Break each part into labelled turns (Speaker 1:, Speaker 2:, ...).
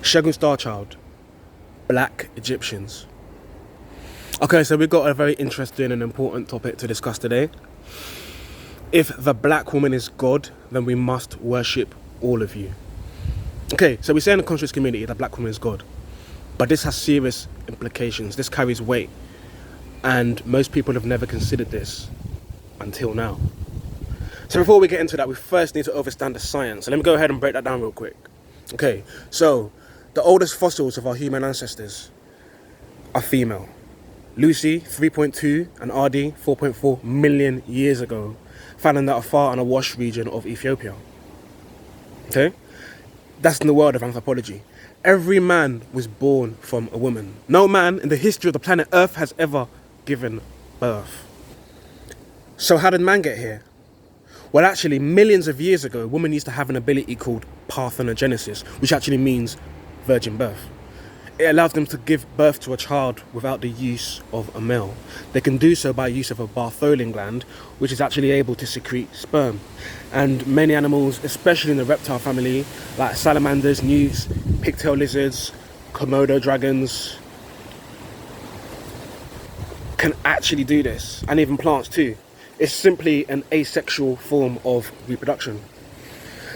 Speaker 1: Shegun Starchild, Black Egyptians. Okay, so we've got a very interesting and important topic to discuss today. If the black woman is God, then we must worship all of you. Okay, so we say in the conscious community that black woman is God, but this has serious implications. This carries weight, and most people have never considered this until now. So before we get into that, we first need to understand the science. So let me go ahead and break that down real quick. Okay, so the oldest fossils of our human ancestors are female. Lucy, 3.2, and RD, 4.4 million years ago, found in the Afar and Awash region of Ethiopia. Okay? That's in the world of anthropology. Every man was born from a woman. No man in the history of the planet Earth has ever given birth. So how did man get here? Well, actually, millions of years ago, women used to have an ability called parthenogenesis, which actually means virgin birth. It allows them to give birth to a child without the use of a male. They can do so by use of a Bartholin gland, which is actually able to secrete sperm. And many animals, especially in the reptile family, like salamanders, newts, pigtail lizards, Komodo dragons, can actually do this, and even plants too. It's simply an asexual form of reproduction.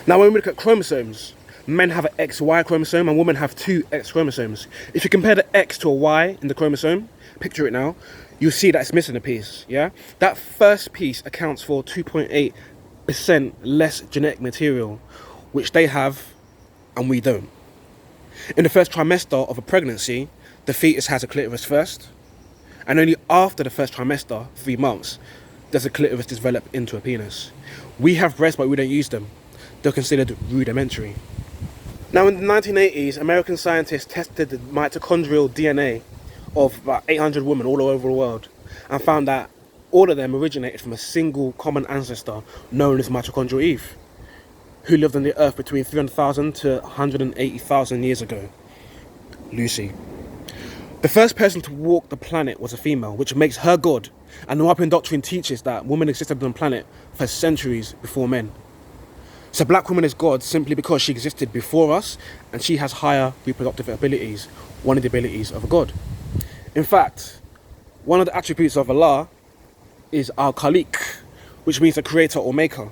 Speaker 1: Now, when we look at chromosomes, men have an XY chromosome and women have two X chromosomes. If you compare the X to a Y in the chromosome, picture it now, you'll see that it's missing a piece, yeah? That first piece accounts for 2.8% less genetic material, which they have and we don't. In the first trimester of a pregnancy, the fetus has a clitoris first, and only after the first trimester, 3 months, does the clitoris develop into a penis. We have breasts, but we don't use them. They're considered rudimentary. Now, in the 1980s, American scientists tested the mitochondrial DNA of about 800 women all over the world and found that all of them originated from a single common ancestor known as mitochondrial Eve, who lived on the earth between 300,000 to 180,000 years ago. Lucy. The first person to walk the planet was a female, which makes her God, and the Wappian doctrine teaches that women existed on the planet for centuries before men. So black woman is God simply because she existed before us and she has higher reproductive abilities, one of the abilities of a God. In fact, one of the attributes of Allah is Al-Khaliq, which means the creator or maker,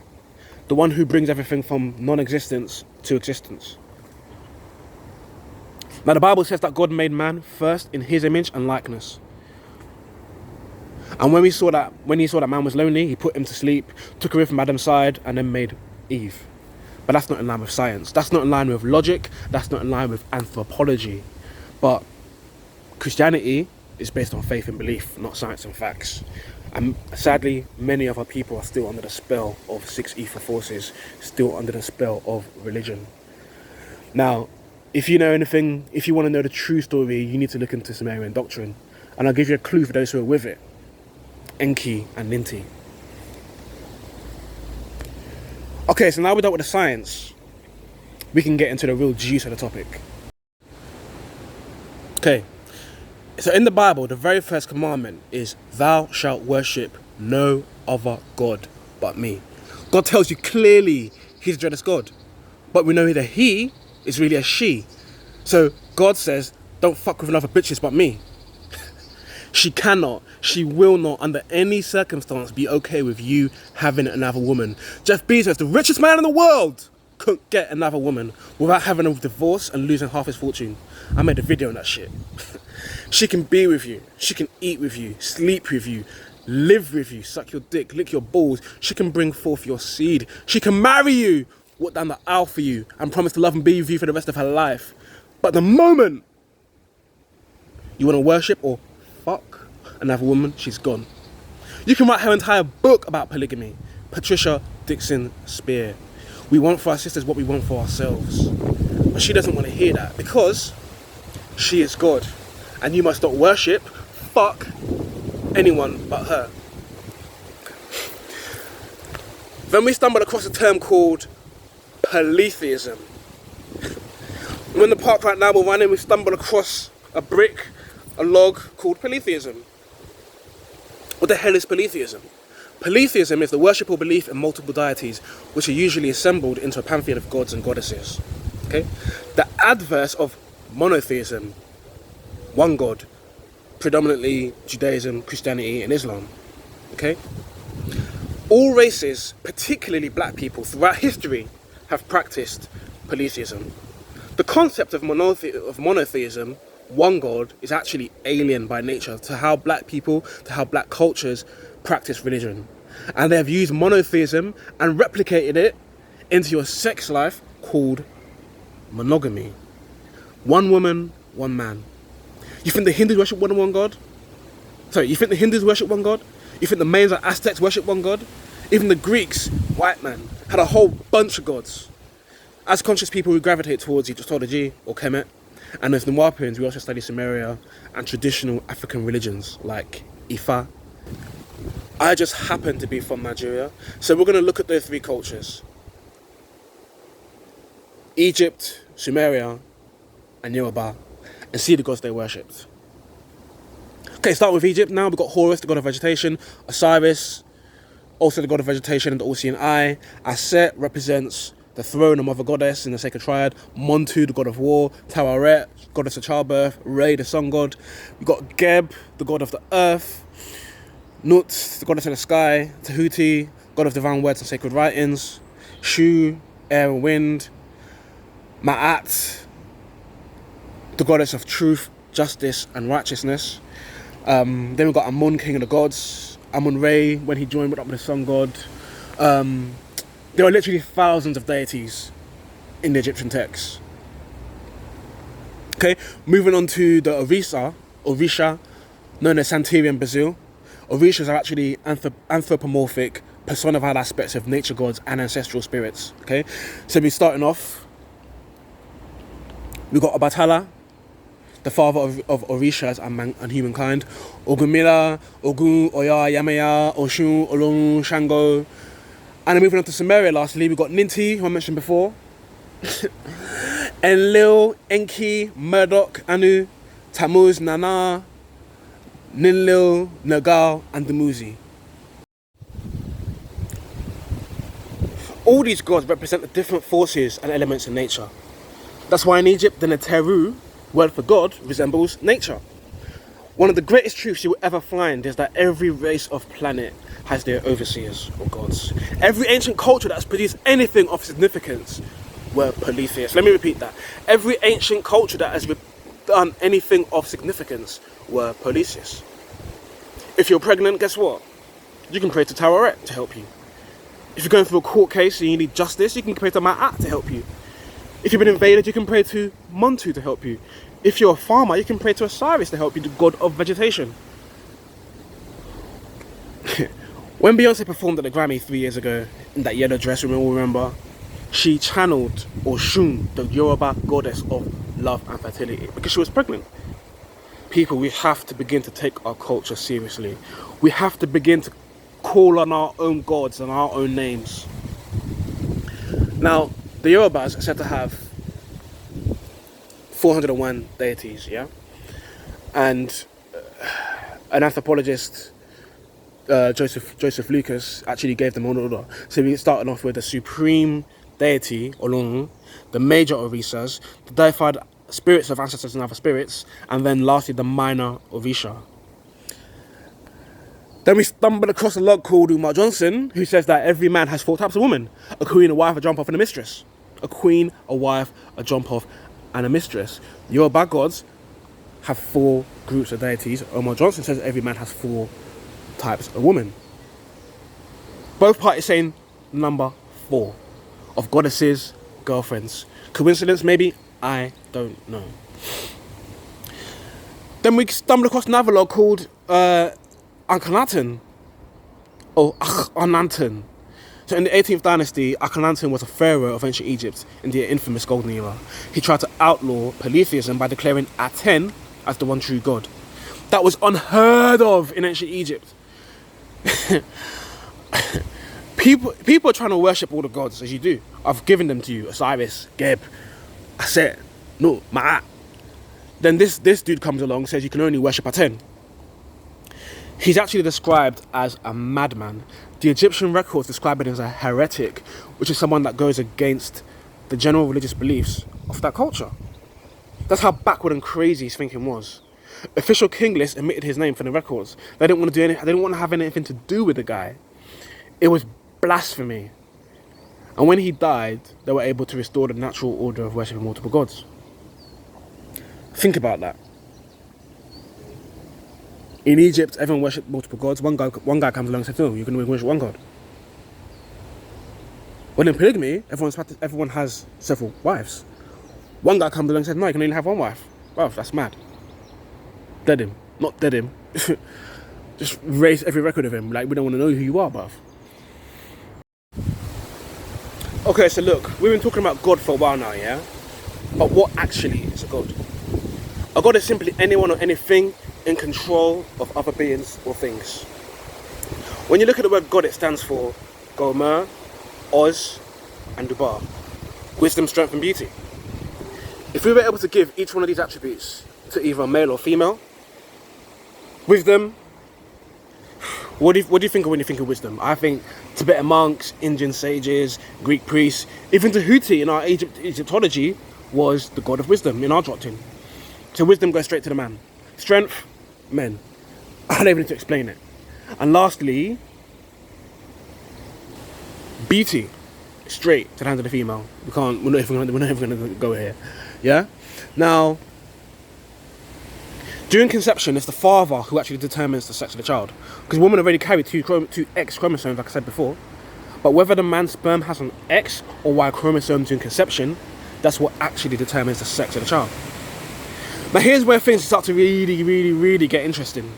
Speaker 1: the one who brings everything from non-existence to existence. Now the Bible says that God made man first in his image and likeness. And when he saw that man was lonely, he put him to sleep, took away from Adam's side, and then made Eve. But that's not in line with science. That's not in line with logic. That's not in line with anthropology. But Christianity is based on faith and belief, not science and facts. And sadly, many of our people are still under the spell of 6 ether forces, still under the spell of religion. Now, if you know anything, if you want to know the true story, you need to look into Sumerian doctrine. And I'll give you a clue for those who are with it. Enki and Ninti. Okay, so now we're done with the science, we can get into the real juice of the topic. Okay, so in the Bible, the very first commandment is, "Thou shalt worship no other God but me." God tells you clearly he's a jealous God, but we know that he is really a she. So God says, don't fuck with another bitches but me. She cannot, she will not, under any circumstance, be okay with you having another woman. Jeff Bezos, the richest man in the world, couldn't get another woman without having a divorce and losing half his fortune. I made a video on that shit. She can be with you, she can eat with you, sleep with you, live with you, suck your dick, lick your balls. She can bring forth your seed. She can marry you, walk down the aisle for you, and promise to love and be with you for the rest of her life. But the moment you want to worship or fuck another woman, she's gone. You can write her entire book about polygamy. Patricia Dixon Spear. We want for our sisters what we want for ourselves. But she doesn't want to hear that because she is God. And you must not worship, fuck anyone but her. Then we stumbled across a term called polytheism. We're in the park right now, we're running, we stumbled across a brick, a log called polytheism. What the hell is polytheism? Polytheism is the worship or belief in multiple deities, which are usually assembled into a pantheon of gods and goddesses. Okay? The adverse of monotheism, one God, predominantly Judaism, Christianity, and Islam. Okay? All races, particularly black people, throughout history, have practiced polytheism. The concept of monotheism, one God, is actually alien by nature to how black people, to how black cultures practice religion. And they have used monotheism and replicated it into a sex life called monogamy. One woman, one man. You think the Hindus worship one and one God? Sorry, you think the Hindus worship one God? You think the Mayans or Aztecs worship one God? Even the Greeks, white man, had a whole bunch of gods. As conscious people, we gravitate towards Egyptology or Kemet, and as Nuwapians, we also study Sumeria and traditional African religions like Ifa. I just happen to be from Nigeria, so we're going to look at those three cultures: Egypt, Sumeria, and Yoruba, and see the gods they worshipped. Okay, start with Egypt now. We've got Horus, the god of vegetation, Osiris, also the god of vegetation and the all-seeing eye. Aset represents the throne and mother goddess in the sacred triad. Montu, the god of war. Taweret, goddess of childbirth. Re, the sun god. We've got Geb, the god of the earth. Nut, the goddess of the sky. Tahuti, god of divine words and sacred writings. Shu, air and wind. Ma'at, the goddess of truth, justice and righteousness. Then we've got Amun, king of the gods. Amun-Re, when he joined up with the sun god. There are literally thousands of deities in the Egyptian texts. Okay, moving on to the Orisha, known as Santeria in Brazil. Orishas are actually anthropomorphic, personified aspects of nature gods and ancestral spirits. Okay, so we're starting off. We've got Obatala, the father of Orishas and humankind. Ogumila, Ogun, Oya, Yamaya, Oshun, Olorun, Shango. And then moving on to Sumeria lastly, we've got Ninti, who I mentioned before. Enlil, Enki, Murdoch, Anu, Tammuz, Nana, Ninlil, Nergal, and Dumuzi. All these gods represent the different forces and elements in nature. That's why in Egypt, the Neteru, word for God, resembles nature. One of the greatest truths you will ever find is that every race of planet has their overseers or gods. Every ancient culture that has produced anything of significance were polytheists. Let me repeat that. Every ancient culture that has done anything of significance were polytheists. If you're pregnant, guess what? You can pray to Taweret to help you. If you're going through a court case and you need justice, you can pray to Ma'at to help you. If you've been invaded, you can pray to Montu to help you. If you're a farmer, you can pray to Osiris to help you, the god of vegetation. When Beyonce performed at the Grammy 3 years ago in that yellow dress, we all remember, she channeled Oshun, the Yoruba goddess of love and fertility, because she was pregnant. People, we have to begin to take our culture seriously. We have to begin to call on our own gods and our own names. Now, the Yorubas are said to have 401 deities, yeah? And an anthropologist, Joseph Lucas, actually gave them an order. So we started off with the supreme deity, Olorun, the major Orishas, the deified spirits of ancestors and other spirits, and then lastly the minor Orisha. Then we stumbled across a log called Umar Johnson, who says that every man has 4 types of women: a queen, a wife, a jump off, and a mistress. A queen, a wife, a jump off, and a mistress. Your bad gods have 4 groups of deities. Umar Johnson says every man has 4 types of women. Both parties saying number 4 of goddesses, girlfriends. Coincidence, maybe? I don't know. Then we stumbled across another log called Akhenaten, or Akhenaten. So in the 18th dynasty, Akhenaten was a pharaoh of ancient Egypt in the infamous Golden Era. He tried to outlaw polytheism by declaring Aten as the one true god. That was unheard of in ancient Egypt. People are trying to worship all the gods, as you do. I've given them to you: Osiris, Geb, Aset, Nut, Ma'at. Then this dude comes along and says you can only worship Aten. He's actually described as a madman. The Egyptian records describe him as a heretic, which is someone that goes against the general religious beliefs of that culture. That's how backward and crazy his thinking was. Official king list omitted his name from the records. They didn't want to do anything. They didn't want to have anything to do with the guy. It was blasphemy. And when he died, they were able to restore the natural order of worshipping multiple gods. Think about that. In Egypt, everyone worshipped multiple gods. One guy comes along and says, "No, you can only worship one god." Well, in polygamy, everyone has several wives. One guy comes along and says, "No, you can only have one wife." Well, that's mad. Dead him. Not dead him. Just erase every record of him. Like, we don't want to know who you are, bruv. Okay, so look, we've been talking about God for a while now, yeah? But what actually is a god? A god is simply anyone or anything in control of other beings or things. When you look at the word God, it stands for Gomer, Oz, and Dubar. Wisdom, strength, and beauty. If we were able to give each one of these attributes to either male or female, wisdom, what do you think of when you think of wisdom? I think Tibetan monks, Indian sages, Greek priests, even Tahuti in our Egyptology was the god of wisdom in our doctrine. So wisdom goes straight to the man. Strength, men. I don't even need to explain it. And lastly, beauty, straight to the hand of the female. We're not even going to go here. Yeah? Now, during conception, it's the father who actually determines the sex of the child. Because women already carry two X chromosomes, like I said before. But whether the man's sperm has an X or Y chromosome during conception, that's what actually determines the sex of the child. Now here's where things start to really get interesting.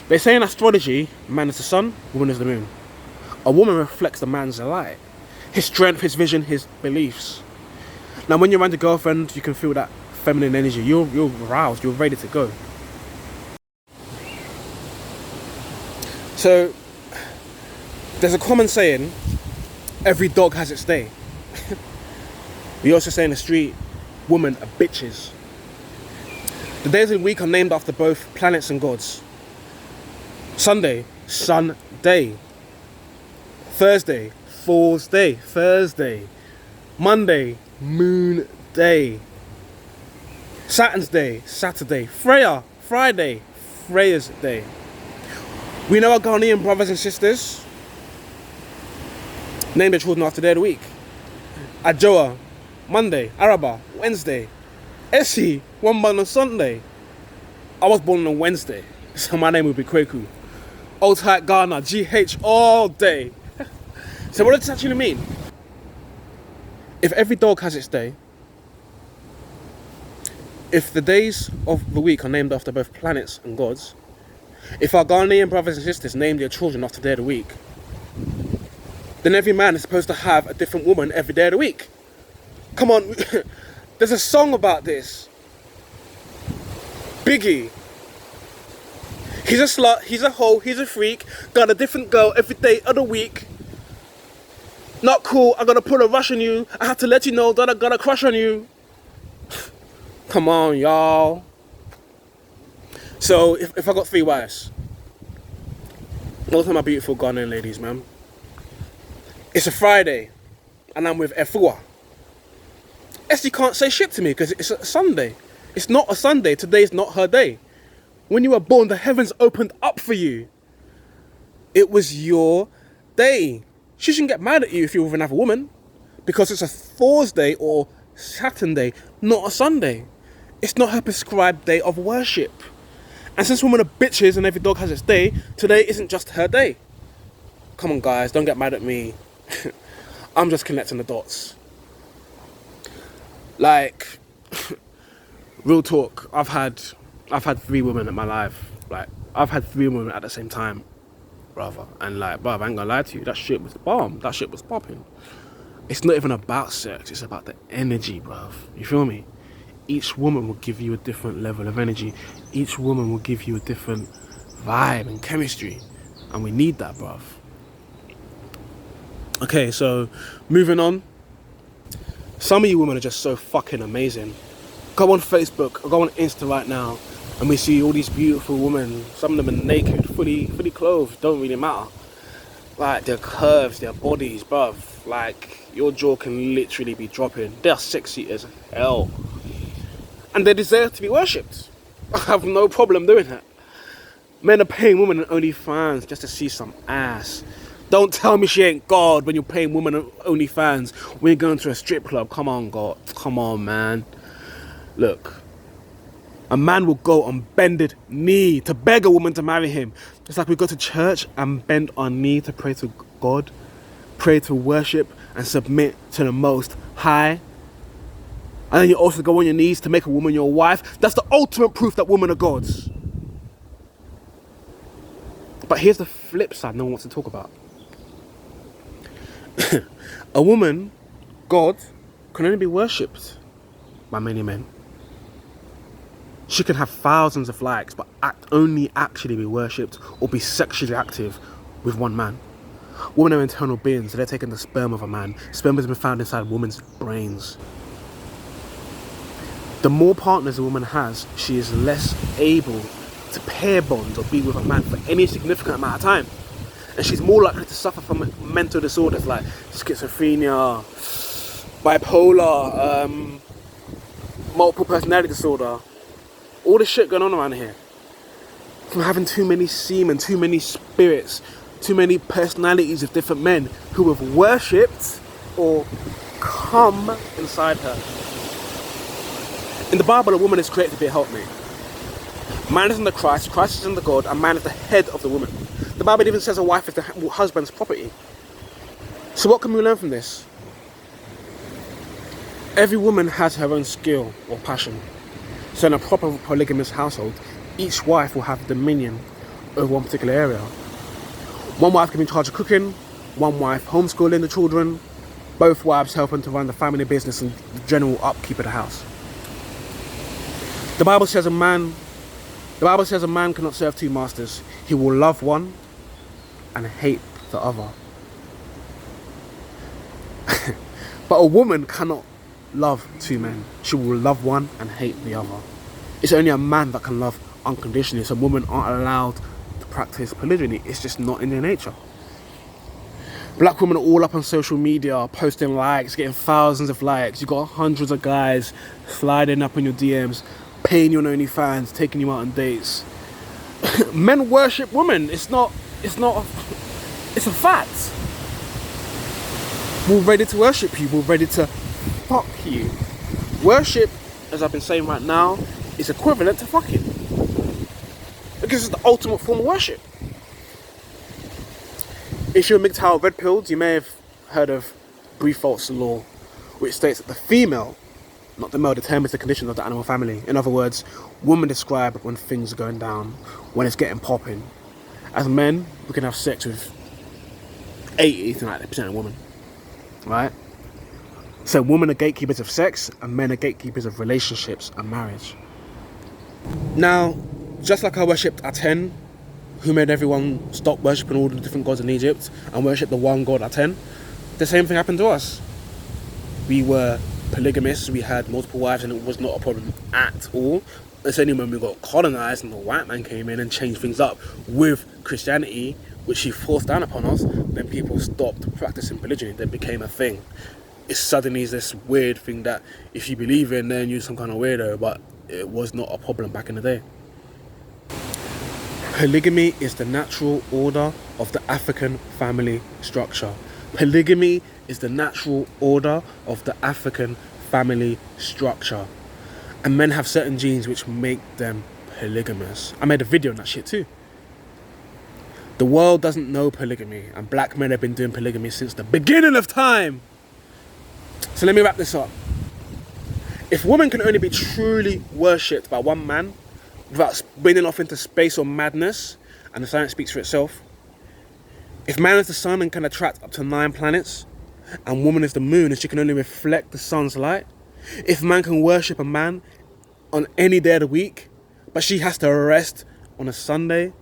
Speaker 1: They say in astrology, man is the sun, woman is the moon. A woman reflects the man's light. His strength, his vision, his beliefs. Now when you're around your girlfriend, you can feel that feminine energy. You're aroused, you're ready to go. So, there's a common saying, every dog has its day. We also say in the street, women are bitches. The days of the week are named after both planets and gods. Sunday, sun day. Thursday, Fool's Day, Thursday. Monday, moon day. Saturn's day, Saturday. Freya, Friday, Freya's day. We know our Ghanaian brothers and sisters name their children after their week. Ajoa, Monday. Araba, Wednesday. Essie, one born on Sunday. I was born on Wednesday, so my name would be Kweku. Old tight Ghana, GH all day. So what does this actually mean? If every dog has its day, if the days of the week are named after both planets and gods, if our Ghanaian brothers and sisters name their children after day of the week, then every man is supposed to have a different woman every day of the week. Come on, there's a song about this. Biggie. He's a slut, he's a hoe, he's a freak, got a different girl every day of the week. Not cool, I'm gonna put a rush on you. I have to let you know that I got a crush on you. Come on, y'all. So, if I got 3 wives, all of my beautiful Ghanaian ladies, man. It's a Friday, and I'm with Efua. Essie can't say shit to me because it's a Sunday. It's not a Sunday. Today's not her day. When you were born, the heavens opened up for you. It was your day. She shouldn't get mad at you if you're with another woman because it's a Thursday or Saturday, not a Sunday. It's not her prescribed day of worship. And since women are bitches and every dog has its day, today isn't just her day. Come on, guys, don't get mad at me. I'm just connecting the dots. Like, real talk, I've had 3 women in my life. Like, I've had 3 women at the same time, brother. And like, bruv, I ain't gonna lie to you, that shit was bomb. That shit was popping. It's not even about sex, it's about the energy, bruv. You feel me? Each woman will give you a different level of energy. Each woman will give you a different vibe and chemistry. And we need that, bruv. Okay, so moving on. Some of you women are just so fucking amazing. Go on Facebook or go on Insta right now and we see all these beautiful women. Some of them are naked, fully clothed, don't really matter. Like their curves, their bodies, bruv. Like your jaw can literally be dropping. They are sexy as hell. And they deserve to be worshipped. I have no problem doing that. Men are paying women on OnlyFans just to see some ass. Don't tell me she ain't God when you're paying women on OnlyFans when you're going to a strip club. Come on, God. Come on, man. Look. A man will go on bended knee to beg a woman to marry him. Just like we go to church and bend our knee to pray to God, pray to worship and submit to the Most High. And then you also go on your knees to make a woman your wife. That's the ultimate proof that women are gods. But here's the flip side no one wants to talk about. A woman, God, can only be worshipped by many men. She can have thousands of likes, but only actually be worshipped or be sexually active with one man. Women are internal beings, so they're taking the sperm of a man. Sperm has been found inside women's brains. The more partners a woman has, she is less able to pair bond or be with a man for any significant amount of time. And she's more likely to suffer from mental disorders like schizophrenia, bipolar, multiple personality disorder, all this shit going on around here. From having too many semen, too many spirits, too many personalities of different men who have worshipped or come inside her. In the Bible, a woman is created to be a helpmate. Man is in the Christ, Christ is in the God, and man is the head of the woman. The Bible even says a wife is the husband's property. So what can we learn from this? Every woman has her own skill or passion. So in a proper polygamous household, each wife will have dominion over one particular area. One wife can be in charge of cooking, one wife homeschooling the children, both wives helping to run the family business and the general upkeep of the house. The Bible says a man cannot serve two masters. He will love one and hate the other. But a woman cannot love two men. She will love one and hate the other. It's only a man that can love unconditionally. So women aren't allowed to practice polygyny. It's just not in their nature. Black women are all up on social media, posting likes, getting thousands of likes. You got hundreds of guys sliding up on your DMs, paying you on OnlyFans, taking you out on dates. Men worship women. It's a fact. We're ready to worship you. We're ready to fuck you. Worship, as I've been saying right now, is equivalent to fucking. Because it's the ultimate form of worship. If you're a MGTOW red-pilled, you may have heard of Brefault's law, which states that the female, not the male, determines the condition of the animal family. In other words, women describe when things are going down, when it's getting popping. As men, we can have sex with 80 to 90% of women, right? So women are gatekeepers of sex and men are gatekeepers of relationships and marriage. Now, just like I worshipped Aten, who made everyone stop worshipping all the different gods in Egypt and worship the one god Aten, the same thing happened to us. We were polygamists, we had multiple wives, and it was not a problem at all. It's only when we got colonized and the white man came in and changed things up with Christianity, which he forced down upon us, then people stopped practicing polygyny. Then became a thing. It's suddenly this weird thing that if you believe in, then you're some kind of weirdo, but it was not a problem back in the day. Polygamy is the natural order of the African family structure. Polygamy is the natural order of the African family structure. And men have certain genes which make them polygamous. I made a video on that shit too. The world doesn't know polygamy, and black men have been doing polygamy since the beginning of time. So let me wrap this up. If women can only be truly worshipped by one man without spinning off into space or madness, and the science speaks for itself, if man is the sun and can attract up to 9 planets, and woman is the moon and she can only reflect the sun's light, if man can worship a man on any day of the week, but she has to rest on a Sunday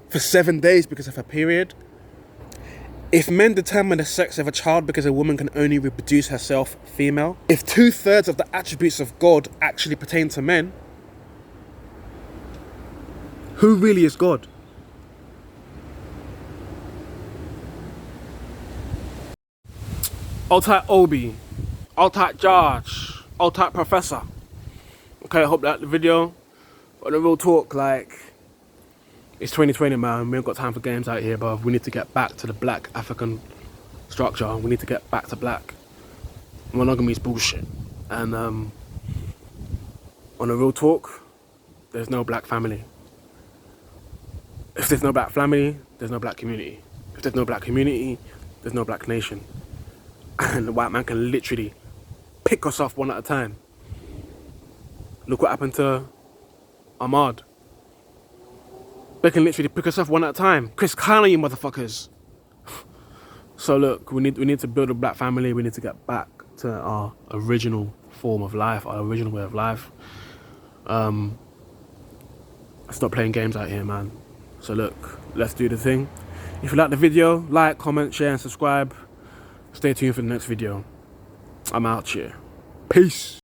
Speaker 1: for 7 days because of her period, if men determine the sex of a child because a woman can only reproduce herself female, if 2/3 of the attributes of God actually pertain to men, who really is God? Old type Obi, old type George, old type Professor. Okay, I hope that the video. But the real talk, like, it's 2020, man. We ain't got time for games out here, but we need to get back to the black African structure. We need to get back to black. Monogamy is bullshit. And on the real talk, there's no black family. If there's no black family, there's no black community. If there's no black community, there's no black nation. And the white man can literally pick us off one at a time. Look what happened to Ahmad. They can literally pick us off one at a time. Chris Kyle, you motherfuckers. So look, we need to build a black family. We need to get back to our original form of life, our original way of life. Stop playing games out here, man. So look, let's do the thing. If you like the video, like, comment, share and subscribe. Stay tuned for the next video. I'm out here. Peace.